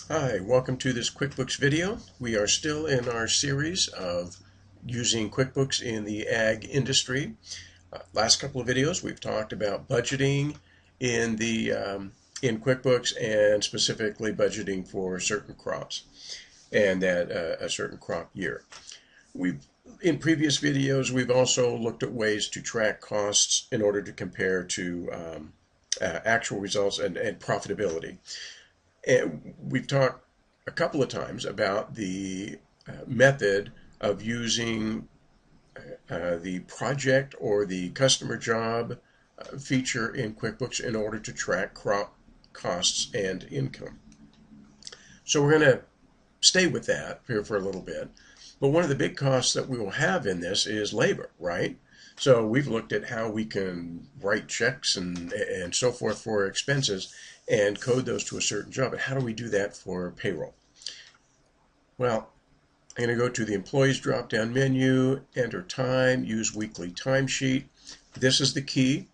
Hi, welcome to this QuickBooks video. We are still in our series of using QuickBooks in the ag industry. Last couple of videos we've talked about budgeting in in QuickBooks and specifically budgeting for certain crops and at a certain crop year. In previous videos we've also looked at ways to track costs in order to compare to actual results and profitability. And we've talked a couple of times about the method of using the project or the customer job feature in QuickBooks in order to track crop costs and income. So we're going to stay with that here for a little bit. But one of the big costs that we will have in this is labor, right? So we've looked at how we can write checks and so forth for expenses and code those to a certain job. But how do we do that for payroll? Well, I'm going to go to the Employees drop-down menu, enter time, use weekly timesheet. This is the key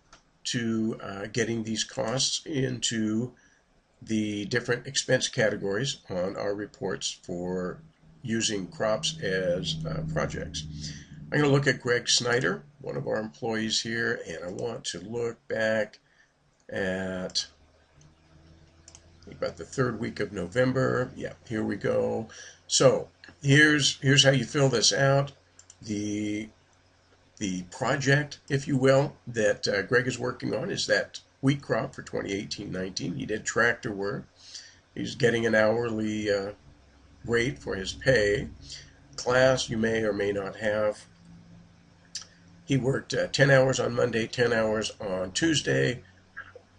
to getting these costs into the different expense categories on our reports for using crops as projects. I'm going to look at Greg Snyder, one of our employees here, and I want to look back at about the third week of November. Yeah, here we go. So here's how you fill this out. The project, if you will, that Greg is working on is that wheat crop for 2018-19. He did tractor work. He's getting an hourly rate for his pay. Class you may or may not have. He worked 10 hours on Monday, 10 hours on Tuesday,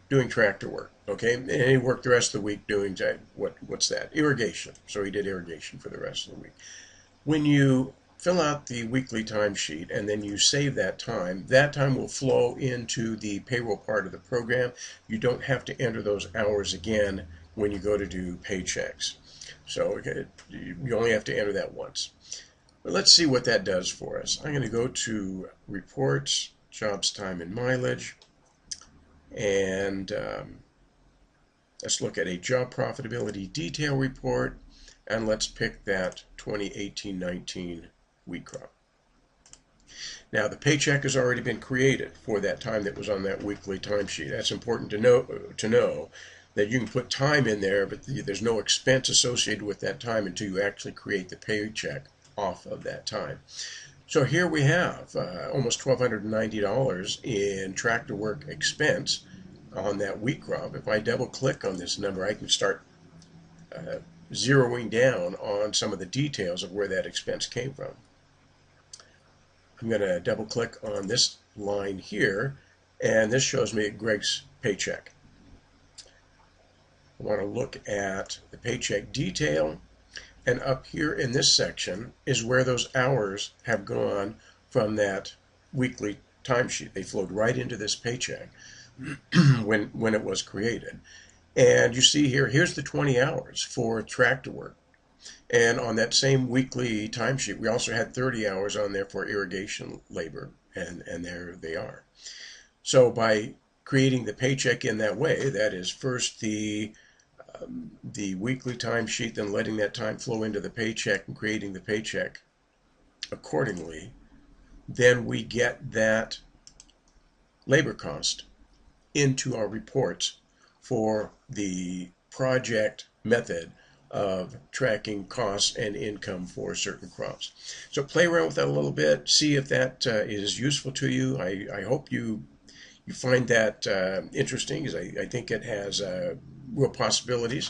doing tractor work. Okay, and he worked the rest of the week doing what's that? Irrigation. So he did irrigation for the rest of the week. When you fill out the weekly timesheet and then you save that time will flow into the payroll part of the program. You don't have to enter those hours again when you go to do paychecks. So you only have to enter that once. But let's see what that does for us. I'm going to go to Reports, Jobs, Time, and Mileage, and let's look at a job profitability detail report, and let's pick that 2018-19 wheat crop. Now the paycheck has already been created for that time that was on that weekly timesheet. That's important to know that you can put time in there, but there's no expense associated with that time until you actually create the paycheck off of that time. So here we have almost $1,290 in tractor work expense on that wheat crop. If I double click on this number, I can start zeroing down on some of the details of where that expense came from. I'm going to double click on this line here, and this shows me Greg's paycheck. I want to look at the paycheck detail, and up here in this section is where those hours have gone from that weekly timesheet. They flowed right into this paycheck when it was created. And you see here's the 20 hours for tractor work. And on that same weekly timesheet, we also had 30 hours on there for irrigation labor, and there they are. So by creating the paycheck in that way, that is first the weekly timesheet, then letting that time flow into the paycheck and creating the paycheck accordingly, then we get that labor cost into our reports for the project method of tracking costs and income for certain crops. So play around with that a little bit, see if that is useful to you. I hope you find that interesting, because I think it has real possibilities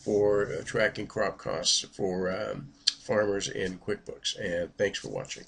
for tracking crop costs for farmers in QuickBooks. And thanks for watching.